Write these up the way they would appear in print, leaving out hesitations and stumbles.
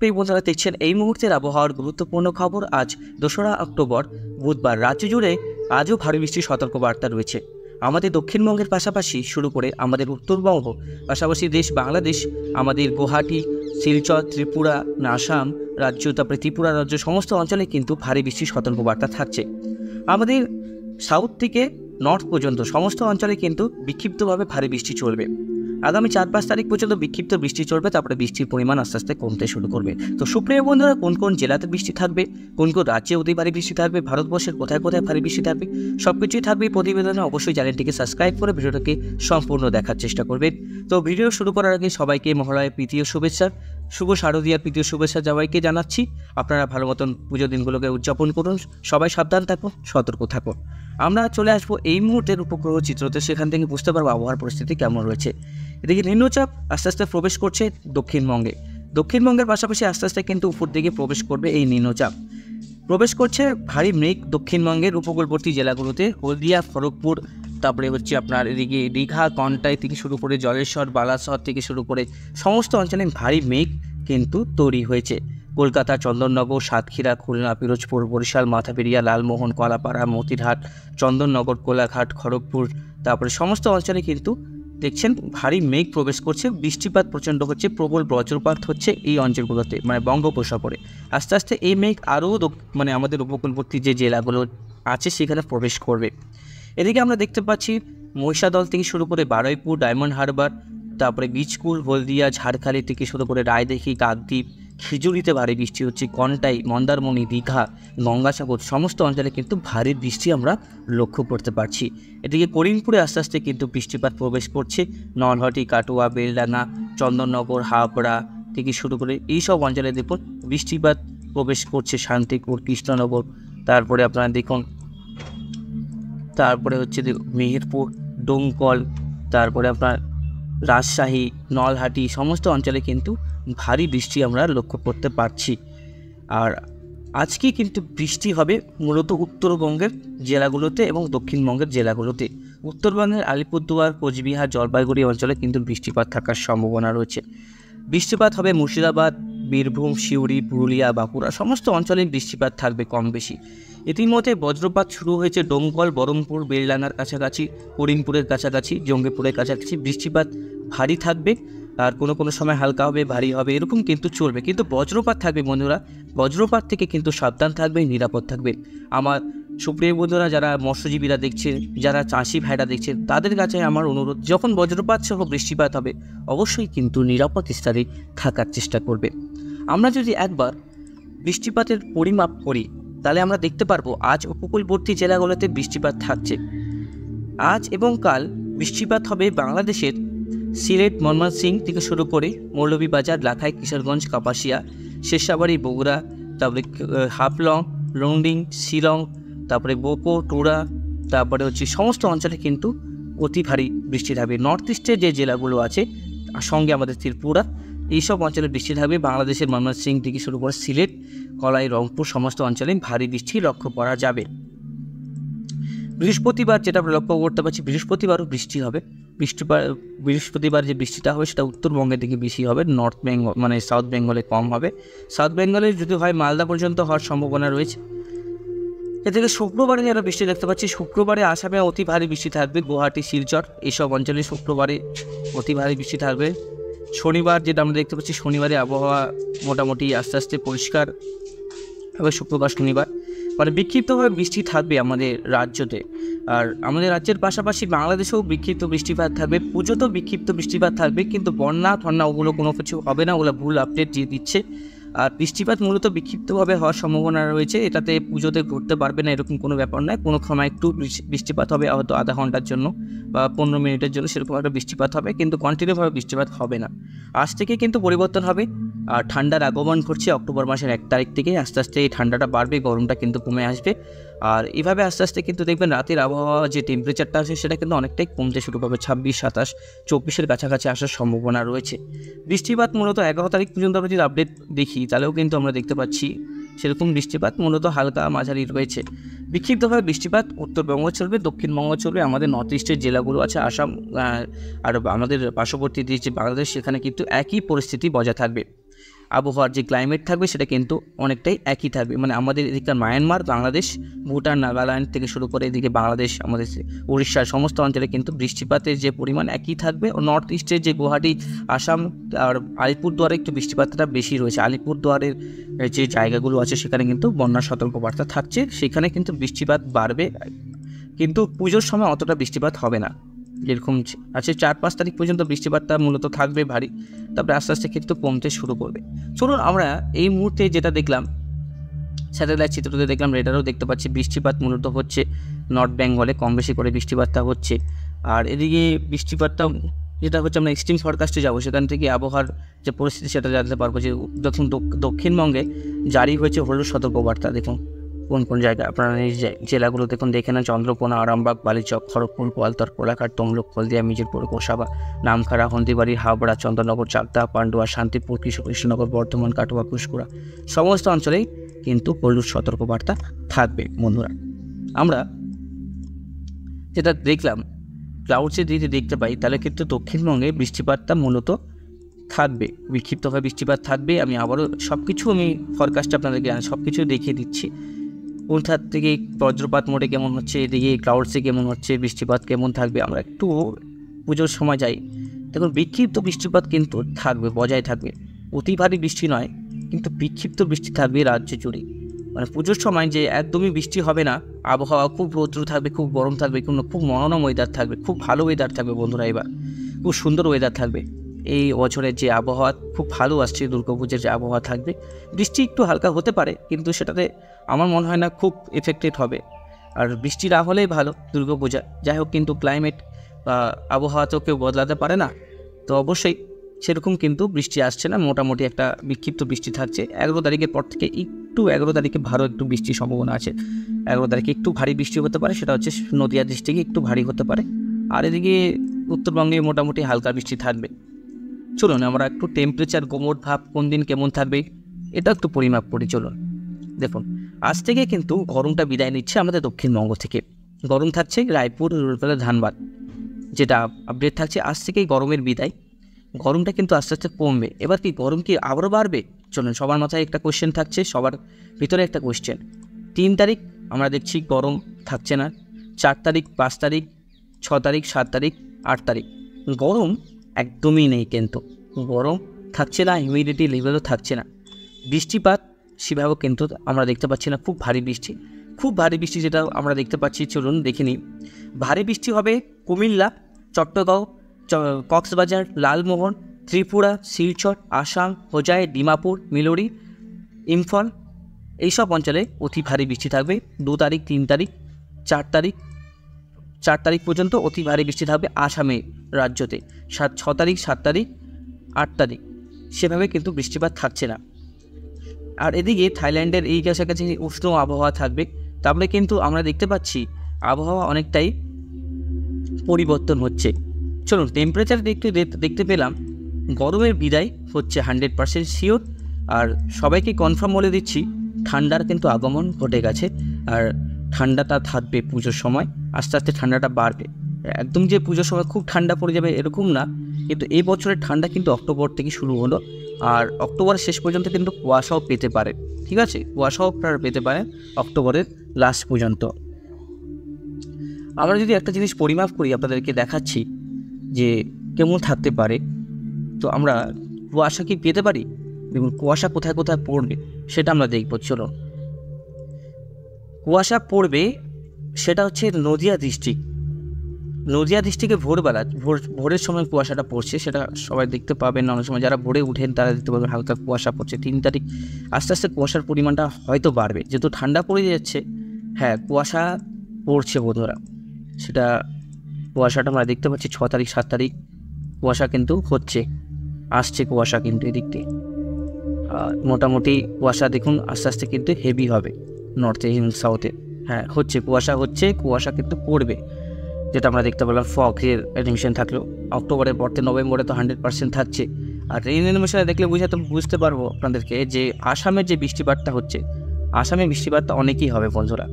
প্রিয় বন্ধুরা, দেখছেন এই মুহূর্তের আবহাওয়ার গুরুত্বপূর্ণ খবর। আজ 2রা অক্টোবর বুধবার। রাজ্য জুড়ে আজও ভারী বৃষ্টির সতর্কবার্তা রয়েছে। আমাদের দক্ষিণবঙ্গের পাশাপাশি শুরু করে আমাদের উত্তরবঙ্গ, পাশাপাশি দেশ বাংলাদেশ, আমাদের গুয়াহাটি, শিলচর, ত্রিপুরা, আসাম রাজ্য, তারপরে ত্রিপুরা রাজ্য সমস্ত অঞ্চলে কিন্তু ভারী বৃষ্টির সতর্কবার্তা থাকছে। আমাদের সাউথ থেকে নর্থ পর্যন্ত সমস্ত অঞ্চলে কিন্তু বিক্ষিপ্তভাবে ভারী বৃষ্টি চলবে। আগামী 4-5 তারিখ পর্যন্ত বিক্ষিপ্ত বৃষ্টি চলবে, তারপরে বৃষ্টির পরিমাণ আস্তে আস্তে কমতে শুরু করবে। তো সুপ্রিয় বন্ধুরা, কোন কোন জেলাতে বৃষ্টি থাকবে, কোন কোন রাজ্যে অতি ভারী বৃষ্টি থাকবে, ভারতবর্ষের কোথায় কোথায় ভারী বৃষ্টি থাকবে, সব কিছুই থাকবে এই প্রতিবেদনে। অবশ্যই চ্যানেলটিকে সাবস্ক্রাইব করে ভিডিওটাকে সম্পূর্ণ দেখার চেষ্টা করবেন। তো ভিডিও শুরু করার আগে সবাইকে মহালয়ার প্রীতীয় শুভেচ্ছা, শুভ শারদীয়ার প্রীতীয় শুভেচ্ছা সবাইকে জানাচ্ছি। আপনারা ভালো মতন পুজো দিনগুলোকে উদযাপন করুন, সবাই সাবধান থাকুন, সতর্ক থাকুন। আমরা চলে আসবো এই মুহূর্তের উপগ্রহ চিত্রতে, সেখান থেকে বুঝতে পারবো আবহাওয়ার পরিস্থিতি কেমন রয়েছে। এদিকে নিম্নচাপ আস্তে আস্তে প্রবেশ করছে দক্ষিণবঙ্গে। দক্ষিণবঙ্গের পাশাপাশি আস্তে আস্তে কিন্তু উপর দিকে প্রবেশ করবে এই নিম্নচাপ। প্রবেশ করছে ভারী মেঘ দক্ষিণবঙ্গের উপকূলবর্তী জেলাগুলোতে, হলদিয়া, খড়গপুর, তারপরে হচ্ছে আপনার এদিকে দীঘা, কন্টাই থেকে শুরু করে জলেশ্বর, বালাসর থেকে শুরু করে সমস্ত অঞ্চলে ভারী মেঘ কিন্তু তৈরি হয়েছে। কলকাতা, চন্দননগর, সাতক্ষীরা, খুলনা, পিরোজপুর, বরিশাল, মাথাবেড়িয়া, লালমোহন, কলাপাড়া, মতিরহাট, চন্দননগর, কোলাঘাট, খড়গপুর, তারপরে সমস্ত অঞ্চলে কিন্তু দেখছেন ভারী মেঘ প্রবেশ করছে। বৃষ্টিপাত প্রচণ্ড হচ্ছে, প্রবল বজ্রপাত হচ্ছে এই অঞ্চলগুলোতে, মানে বঙ্গোপসাগরে। আস্তে আস্তে এই মেঘ আরও আমাদের উপকূলবর্তী যে জেলাগুলো আছে সেখানে প্রবেশ করবে। এদিকে আমরা দেখতে পাচ্ছি মহিষাদল থেকে শুরু করে বারুইপুর, ডায়মন্ড হারবার, তারপরে বীজকুল, হলদিয়া, ঝাড়খালি থেকে শুরু করে রায়দিঘি, কাকদ্বীপ, খিজুরিতে ভারী বৃষ্টি হচ্ছে। কন্টাই, মন্দারমণি, দীঘা, গঙ্গাসাগর সমস্ত অঞ্চলে কিন্তু ভারী বৃষ্টি আমরা লক্ষ্য করতে পারছি। এদিকে করিমপুরে আস্তে আস্তে কিন্তু বৃষ্টিপাত প্রবেশ করছে। নলহাটি, কাটোয়া, বেলডাঙ্গা, চন্দননগর, হাবড়া থেকে শুরু করে এইসব অঞ্চলে দেখুন বৃষ্টিপাত প্রবেশ করছে। শান্তিপুর, কৃষ্ণনগর, তারপরে আপনারা দেখুন, তারপরে হচ্ছে মেহেরপুর, ডোমকল, তারপরে আপনার রাজশাহী, নলহাটি সমস্ত অঞ্চলে কিন্তু ভারী বৃষ্টি আমরা লক্ষ্য করতে পারছি। আর আজকে কিন্তু বৃষ্টি হবে মূলত উত্তরবঙ্গের জেলাগুলোতে এবং দক্ষিণবঙ্গের জেলাগুলোতে। উত্তরবঙ্গের আলিপুরদুয়ার, কোচবিহার, জলপাইগুড়ি অঞ্চলে কিন্তু বৃষ্টিপাত থাকার সম্ভাবনা রয়েছে। বৃষ্টিপাত হবে মুর্শিদাবাদ, বীরভূম, সিউড়ি, পুরুলিয়া, বাঁকুড়া সমস্ত অঞ্চলে বৃষ্টিপাত থাকবে কম বেশি। ইতিমধ্যে বজ্রপাত শুরু হয়েছে ডোমকল, বহরমপুর, বেলডাঙ্গার কাছাকাছি, করিমপুরের কাছাকাছি, জঙ্গিপুরের কাছাকাছি বৃষ্টিপাত ভারী থাকবে। আর কোনো কোনো সময় হালকা হবে, ভারী হবে, এরকম কিন্তু চলবে। কিন্তু বজ্রপাত থাকবে বন্ধুরা, বজ্রপাত থেকে কিন্তু সাবধান থাকবে, নিরাপদ থাকবে। আমার সুপ্রিয় বন্ধুরা, যারা মৎস্যজীবীরা দেখছেন, যারা চাষি ভাইরা দেখছেন, তাদের কাছে আমার অনুরোধ, যখন বজ্রপাত সহ বৃষ্টিপাত হবে অবশ্যই কিন্তু নিরাপদ স্থানে থাকার চেষ্টা করবে। আমরা যদি একবার বৃষ্টিপাতের পরিমাপ করি তাহলে আমরা দেখতে পারবো আজ উপকূলবর্তী জেলাগুলোতে বৃষ্টিপাত থাকছে। আজ এবং কাল বৃষ্টিপাত হবে বাংলাদেশের সিলেট, ময়মনসিংহ থেকে শুরু করে মৌলভীবাজার, লাখাই, কিশোরগঞ্জ, কাপাসিয়া, শেরশাবাড়ি, বগুড়া, তারপরে হাফলং, লংডিং, শিলং, তারপরে বোপো, টুরা, তারপরে হচ্ছে সমস্ত অঞ্চলে কিন্তু অতি ভারী বৃষ্টি থাকবে। নর্থ ইস্টের যে জেলাগুলো আছে সঙ্গে আমাদের ত্রিপুরা, এইসব অঞ্চলে বৃষ্টি থাকবে। বাংলাদেশের ময়মনসিংহ থেকে শুরু করে সিলেট, কলাই, রংপুর সমস্ত অঞ্চলে ভারী বৃষ্টি লক্ষ্য করা যাবে। বৃহস্পতিবার যেটা আমরা লক্ষ্য করতে পারছি, বৃহস্পতিবারও বৃষ্টি হবে। বৃহস্পতিবার যে বৃষ্টিটা হবে সেটা উত্তরবঙ্গের দিকে বেশি হবে, নর্থ বেঙ্গল মানে সাউথ বেঙ্গলে কম হবে। সাউথ বেঙ্গলে যদি হয় মালদা পর্যন্ত হওয়ার সম্ভাবনা রয়েছে। এ থেকে শুক্রবারে যারা বৃষ্টি দেখতে পাচ্ছি, শুক্রবারে আসামে অতি ভারী বৃষ্টি থাকবে। গুয়াহাটি, শিলচর এইসব অঞ্চলে শুক্রবারে অতি ভারী বৃষ্টি থাকবে। শনিবার যেটা আমরা দেখতে পাচ্ছি, শনিবারে আবহাওয়া মোটামুটি আস্তে আস্তে পরিষ্কার হবে। শুক্রবার, শনিবার মানে বিক্ষিপ্তভাবে বৃষ্টি থাকবে আমাদের রাজ্যতে। আর আমাদের রাজ্যের পাশাপাশি বাংলাদেশেও বিক্ষিপ্ত বৃষ্টিপাত থাকবে। পুজোতেও বিক্ষিপ্ত বৃষ্টিপাত থাকবে, কিন্তু বন্যা ঠন্যা ওগুলো কোনো কিছু হবে না, ওগুলো ভুল আপডেট দিয়ে দিচ্ছে। আর বৃষ্টিপাত মূলত বিক্ষিপ্তভাবে হওয়ার সম্ভাবনা রয়েছে। এটাতে পুজোতে ঘুরতে পারবে না এরকম কোনো ব্যাপার নয়। কোনো সময় একটু বৃষ্টিপাত হবে, হয়তো আধা ঘন্টার জন্য বা 15 মিনিটের জন্য সেরকম একটা বৃষ্টিপাত হবে, কিন্তু কন্টিনিউভাবে বৃষ্টিপাত হবে না। আজ থেকে কিন্তু পরিবর্তন হবে। আর ঠান্ডার আগমন ঘটছে অক্টোবর মাসের 1 তারিখ থেকে। আস্তে আস্তে এই ঠান্ডাটা বাড়বে, গরমটা কিন্তু কমে আসবে। আর এভাবে আস্তে আস্তে কিন্তু দেখবেন রাতের আবহাওয়া যে টেম্পারেচারটা আছে সেটা কিন্তু অনেকটাই কমতে শুরু করবে। 26, 27, 24-এর কাছাকাছি আসার সম্ভাবনা রয়েছে। বৃষ্টিপাত মূলত 11 তারিখ পর্যন্ত আমরা যদি আপডেট দেখি তাহলেও কিন্তু আমরা দেখতে পাচ্ছি সেরকম বৃষ্টিপাত মূলত হালকা মাঝারি রয়েছে। বিক্ষিপ্তভাবে বৃষ্টিপাত উত্তরবঙ্গ চলবে, দক্ষিণবঙ্গ চলবে। আমাদের নর্থ ইস্টের জেলাগুলো আছে, আসাম আর আমাদের পার্শ্ববর্তী যে বাংলাদেশ, সেখানে কিন্তু একই পরিস্থিতি বজায় থাকবে। আবহাওয়ার যে ক্লাইমেট থাকবে সেটা কিন্তু অনেকটাই একই থাকবে। মানে আমাদের এদিকে মায়ানমার, বাংলাদেশ, ভুটান, নাগাল্যান্ড থেকে শুরু করে এদিকে বাংলাদেশ, আমাদের উড়িষ্যার সমস্ত অঞ্চলে কিন্তু বৃষ্টিপাতের যে পরিমাণ একই থাকবে। ও নর্থ ইস্টের যে গুয়াহাটি, আসাম আর আলিপুরদুয়ারে একটু বৃষ্টিপাতটা বেশি রয়েছে। আলিপুরদুয়ারের যে জায়গাগুলো আছে সেখানে কিন্তু বন্যার সতর্কবার্তা থাকছে, সেখানে কিন্তু বৃষ্টিপাত বাড়বে, কিন্তু পুজোর সময় অতটা বৃষ্টিপাত হবে না। যেরকম আছে 4-5 তারিখ পর্যন্ত বৃষ্টিপাতটা মূলত থাকবে ভারী, তারপরে আস্তে আস্তে কিন্তু কমতে শুরু করবে। চলুন আমরা এই মুহূর্তে যেটা দেখলাম, স্যাটেলাইট চিত্রতে দেখলাম, রেডারও দেখতে পাচ্ছি বৃষ্টিপাত মূলত হচ্ছে নর্থ বেঙ্গলে কম বেশি করে বৃষ্টিপাতটা হচ্ছে। আর এদিকে বৃষ্টিপাতটা যেটা হচ্ছে আমরা এক্সট্রিম ফরকাস্টে যাবো, সেখান থেকে আবহাওয়ার যে পরিস্থিতি সেটা জানতে পারবো। যে যখন দক্ষিণবঙ্গে জারি হয়েছে হলুদ সতর্কবার্তা, দেখুন কোন কোন জায়গায় আপনারা এই জেলাগুলো দেখুন, দেখে নেন। চন্দ্রকোনা, আরামবাগ, বালিচক, খড়গপুর, গোয়ালতর, কোলাঘাট, তমলুক, হলদিয়া, মিজিরপুর, গোসাবা, নামখানা, হলদিবাড়ি, হাবড়া, চন্দননগর, চাকদা, পান্ডুয়া, শান্তিপুর, কৃষ্ণনগর, বর্ধমান, কাটোয়া, কুশকুড়া সমস্ত অঞ্চলেই কিন্তু হলুদ সতর্কবার্তা থাকবে। বন্ধুরা, আমরা যেটা দেখলাম ক্লাউডসে যদি দেখতে পাই, তাহলে কিন্তু দক্ষিণবঙ্গে বৃষ্টিপাতটা মূলত থাকবে, বিক্ষিপ্তভাবে বৃষ্টিপাত থাকবে। আমি আবারও সব কিছু ফরকাস্ট আপনাদেরকে সব কিছু দেখিয়ে দিচ্ছি, কোনটার থেকে বজ্রপাত মোডে কেমন হচ্ছে, এদিকে ক্লাউডসে কেমন হচ্ছে, বৃষ্টিপাত কেমন থাকবে। আমরা একটু পুজোর সময় যাই, দেখুন বিক্ষিপ্ত বৃষ্টিপাত কিন্তু থাকবে, বজায় থাকবে। অতি ভারী বৃষ্টি নয়, কিন্তু বিক্ষিপ্ত বৃষ্টি থাকবে রাজ্য জুড়ে। মানে পুজোর সময় যে একদমই বৃষ্টি হবে না, আবহাওয়া খুব রৌদ্র থাকবে, খুব গরম থাকবে, খুব মনোরম ওয়েদার থাকবে, খুব ভালো ওয়েদার থাকবে। বন্ধুরা, এবার খুব সুন্দর ওয়েদার থাকবে। এই বছরের যে আবহাওয়া খুব ভালো আসছে, দুর্গাপুজোর যে আবহাওয়া থাকবে, বৃষ্টি একটু হালকা হতে পারে, কিন্তু সেটাতে আমার মনে হয় না খুব এফেক্টেড হবে। আর বৃষ্টি না হলেই ভালো দুর্গাপূজা। যাই হোক, কিন্তু ক্লাইমেট বা আবহাওয়া তো কেউ বদলাতে পারে না, তো অবশ্যই সেরকম কিন্তু বৃষ্টি আসছে না, মোটামুটি একটা বিক্ষিপ্ত বৃষ্টি থাকছে। 11 তারিখের পর থেকে 11 তারিখে ভালো একটু বৃষ্টির সম্ভাবনা আছে। 11 তারিখে একটু ভারী বৃষ্টি হতে পারে, সেটা হচ্ছে নদিয়া ডিস্ট্রিক্টে একটু ভারী হতে পারে। আর এদিকে উত্তরবঙ্গে মোটামুটি হালকা বৃষ্টি থাকবে। চলুন আমরা একটু টেম্পারেচার, গোমট ভাব কোন দিন কেমন থাকবে এটা একটু পরিমাপ করি। চলুন দেখুন, আজ থেকে কিন্তু গরমটা বিদায় নিচ্ছে আমাদের দক্ষিণবঙ্গ থেকে। গরম থাকছে রায়পুর, রুলতলা, ধানবাদ, যেটা আপডেট থাকছে। আজ থেকেই গরমের বিদায়, গরমটা কিন্তু আস্তে আস্তে কমবে। এবার কি গরম কি আবারও বাড়বে? চলুন, সবার মাথায় একটা কোয়েশ্চেন থাকছে, সবার ভিতরে একটা কোয়েশ্চেন। 3 তারিখ আমরা দেখছি গরম থাকছে না, 4 তারিখ, 5 তারিখ, 6 তারিখ, 7 তারিখ, 8 তারিখ গরম একদমই নেই, কিন্তু গরম থাকছে না, হিউমিডিটি লেভেলও থাকছে না। বৃষ্টিপাত সেভাবেও কিন্তু আমরা দেখতে পাচ্ছি না। খুব ভারী বৃষ্টি যেটা আমরা দেখতে পাচ্ছি, চলুন দেখে নিই। ভারী বৃষ্টি হবে কুমিল্লা, চট্টগাঁও, কক্সবাজার, লালমোহন, ত্রিপুরা, শিলচর, আসাম, হোজাই, ডিমাপুর, মিলোরি, ইম্ফল এইসব অঞ্চলে অতি ভারী বৃষ্টি থাকবে। 2 তারিখ, 3 তারিখ, 4 তারিখ পর্যন্ত অতি ভারী বৃষ্টি থাকবে আসামে রাজ্যতে। 6 তারিখ, 7 তারিখ, 8 তারিখ সেভাবে কিন্তু বৃষ্টিপাত থাকছে না। আর এদিকে থাইল্যান্ডের এই কাছাকাছি উষ্ণ আবহাওয়া থাকবে। তারপরে কিন্তু আমরা দেখতে পাচ্ছি আবহাওয়া অনেকটাই পরিবর্তন হচ্ছে। চলুন টেম্পারেচার দেখতে পেলাম, গরমের বিদায় হচ্ছে 100% শিওর। আর সবাইকে কনফার্ম বলে দিচ্ছি, ঠান্ডার কিন্তু আগমন ঘটে গেছে। আর ঠান্ডাটা থাকবে পুজোর সময়, আস্তে আস্তে ঠান্ডাটা বাড়বে। একদম যে পুজোর সময় খুব ঠান্ডা পড়ে যাবে এরকম না, কিন্তু এই বছরের ঠান্ডা কিন্তু অক্টোবর থেকে শুরু হলো। আর অক্টোবরের শেষ পর্যন্ত কিন্তু কুয়াশাও পেতে পারে, ঠিক আছে, কুয়াশাও আপনারা পেতে পারেন অক্টোবরের লাস্ট পর্যন্ত। আমরা যদি একটা জিনিস পরিমাপ করি, আপনাদেরকে দেখাচ্ছি যে কেমন থাকতে পারে। তো আমরা কুয়াশা কি পেতে পারি? দেখুন কুয়াশা কোথায় কোথায় পড়বে সেটা আমরা দেখব। চলো, কুয়াশা পড়বে সেটা হচ্ছে নদিয়া ডিস্ট্রিক্টে ভোরের সময় কুয়াশাটা পড়ছে, সেটা সবাই দেখতে পাবেন। অনেক সময় যারা ভোরে উঠেন তারা দেখতে পাবেন হালকা কুয়াশা পড়ছে। 3 তারিখ আস্তে আস্তে কুয়াশার পরিমাণটা হয়তো বাড়বে, যেহেতু ঠান্ডা পড়ে যাচ্ছে। হ্যাঁ, কুয়াশা পড়ছে বন্ধুরা, সেটা কুয়াশাটা আমরা দেখতে পাচ্ছি। 6 তারিখ, 7 তারিখ কুয়াশা কিন্তু আসছে কুয়াশা কিন্তু এদিক দিয়ে। মোটামুটি কুয়াশা দেখুন আস্তে আস্তে কিন্তু হেভি হবে নর্থে, সাউথে। হ্যাঁ কুয়াশা কিন্তু পড়বে, যেটা আমরা দেখতে পেলাম। ফগের অ্যানিমেশন থাকলেও অক্টোবরের পর থেকে নভেম্বরে তো 100% থাকছে। আর রেইন অ্যানিমেশনে দেখলে বুঝতে পারবো আপনাদেরকে যে আসামের যে বৃষ্টিপাতটা হচ্ছে, আসামে বৃষ্টিপাতটা অনেকই হবে বন্ধুরা।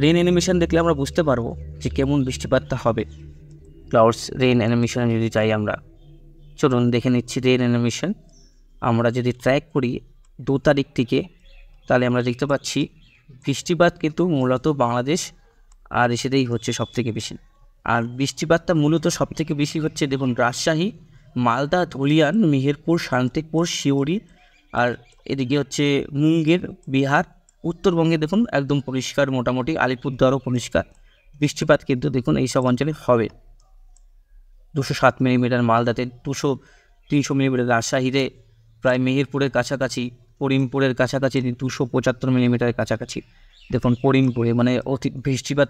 রেইন অ্যানিমেশন দেখলে আমরা বুঝতে পারবো যে কেমন বৃষ্টিপাতটা হবে। ক্লাউডস রেইন অ্যানিমেশনে যদি চাই আমরা, চলুন দেখে নিচ্ছি রেন অ্যানিমেশন। আমরা যদি ট্র্যাক করি 2 তারিখ থেকে, তাহলে আমরা দেখতে পাচ্ছি বৃষ্টিপাত কিন্তু মূলত বাংলাদেশ আর এসেতেই হচ্ছে সবথেকে বেশি। আর বৃষ্টিপাতটা মূলত সবথেকে বেশি হচ্ছে দেখুন রাজশাহী, মালদা, ধুলিয়ান, মেহেরপুর, শান্তিপুর, সিউড়ি, আর এদিকে হচ্ছে মুঙ্গের, বিহার। উত্তরবঙ্গে দেখুন একদম পরিষ্কার, মোটামুটি আলিপুরদুয়ারও পরিষ্কার। বৃষ্টিপাত কিন্তু দেখুন এইসব অঞ্চলে হবে। 207 মিলিমিটার মালদাতে, 300 মিলিমিটার রাজশাহীতে, প্রায় মেহেরপুরের কাছাকাছি, করিমপুরের কাছাকাছি 275 মিলিমিটারের কাছাকাছি। দেখুন করিমপুরে মানে অতি বৃষ্টিপাত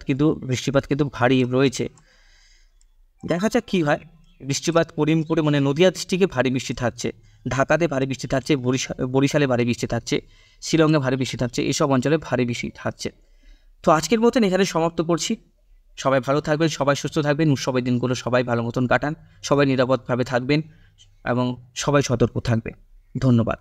কিন্তু ভারী রয়েছে। দেখা যাক কী হয়। বৃষ্টিপাত করিমপুরে মানে নদিয়া ডিস্ট্রিক্টে ভারী বৃষ্টি থাকছে, ঢাকাতে ভারী বৃষ্টি থাকছে, বরিশালে ভারী বৃষ্টি থাকছে, শিলংয়ে ভারী বৃষ্টি থাকছে, এসব অঞ্চলে ভারী বৃষ্টি থাকছে। তো আজকের মতন এখানে সমাপ্ত করছি। সবাই ভালো থাকবেন, সবাই সুস্থ থাকবেন, উৎসবের দিনগুলো সবাই ভালো মতন কাটান, সবাই নিরাপদভাবে থাকবেন এবং সবাই সতর্ক থাকবে। ধন্যবাদ।